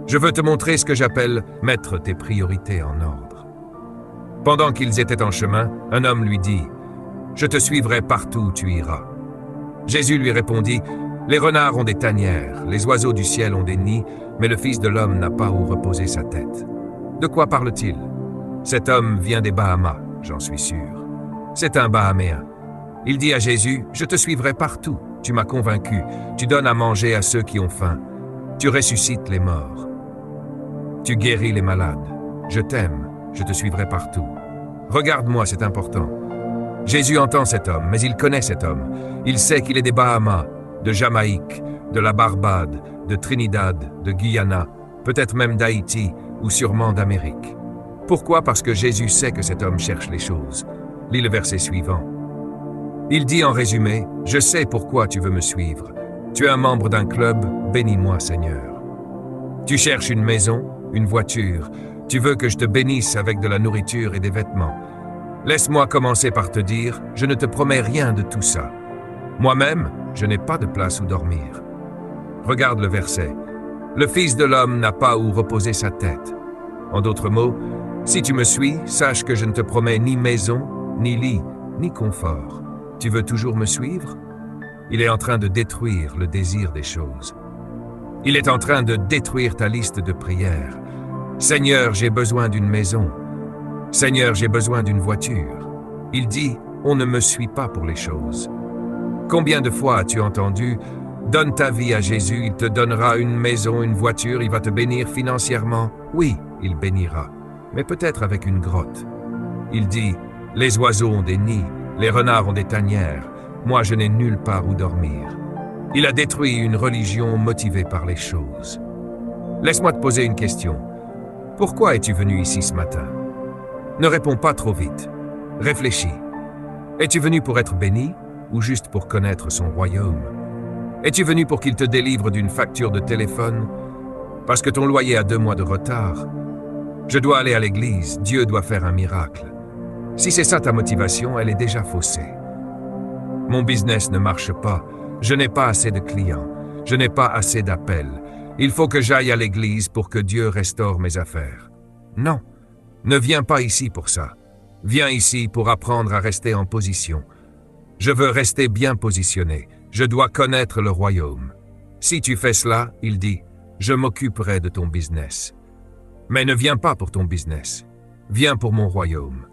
Je veux te montrer ce que j'appelle mettre tes priorités en ordre. Pendant qu'ils étaient en chemin, un homme lui dit « Je te suivrai partout où tu iras. » Jésus lui répondit « Les renards ont des tanières, les oiseaux du ciel ont des nids, mais le Fils de l'homme n'a pas où reposer sa tête. » De quoi parle-t-il? Cet homme vient des Bahamas, j'en suis sûr. C'est un Bahaméen. Il dit à Jésus « Je te suivrai partout, tu m'as convaincu, tu donnes à manger à ceux qui ont faim, tu ressuscites les morts. Tu guéris les malades. Je t'aime, je te suivrai partout. Regarde-moi, c'est important. » Jésus entend cet homme, mais il connaît cet homme. Il sait qu'il est des Bahamas, de Jamaïque, de la Barbade, de Trinidad, de Guyana, peut-être même d'Haïti ou sûrement d'Amérique. Pourquoi? Parce que Jésus sait que cet homme cherche les choses. Lis le verset suivant. Il dit en résumé, « Je sais pourquoi tu veux me suivre. Tu es un membre d'un club, bénis-moi Seigneur. Tu cherches une maison, une voiture. Tu veux que je te bénisse avec de la nourriture et des vêtements. Laisse-moi commencer par te dire, je ne te promets rien de tout ça. Moi-même, je n'ai pas de place où dormir. » Regarde le verset. « Le Fils de l'homme n'a pas où reposer sa tête. » En d'autres mots, si tu me suis, sache que je ne te promets ni maison, ni lit, ni confort. Tu veux toujours me suivre? Il est en train de détruire le désir des choses. Il est en train de détruire ta liste de prières. « Seigneur, j'ai besoin d'une maison. Seigneur, j'ai besoin d'une voiture. » Il dit, « On ne me suit pas pour les choses. » Combien de fois as-tu entendu « Donne ta vie à Jésus, il te donnera une maison, une voiture, il va te bénir financièrement. » Oui, il bénira, mais peut-être avec une grotte. Il dit, « Les oiseaux ont des nids, les renards ont des tanières. Moi, je n'ai nulle part où dormir. » Il a détruit une religion motivée par les choses. Laisse-moi te poser une question. Pourquoi es-tu venu ici ce matin? Ne réponds pas trop vite. Réfléchis. Es-tu venu pour être béni ou juste pour connaître son royaume? Es-tu venu pour qu'il te délivre d'une facture de téléphone? Parce que ton loyer a 2 mois de retard? Je dois aller à l'église, Dieu doit faire un miracle. Si c'est ça ta motivation, elle est déjà faussée. Mon business ne marche pas, je n'ai pas assez de clients, je n'ai pas assez d'appels. Il faut que j'aille à l'église pour que Dieu restaure mes affaires. Non, ne viens pas ici pour ça. Viens ici pour apprendre à rester en position. Je veux rester bien positionné. Je dois connaître le royaume. Si tu fais cela, il dit, je m'occuperai de ton business. Mais ne viens pas pour ton business. Viens pour mon royaume.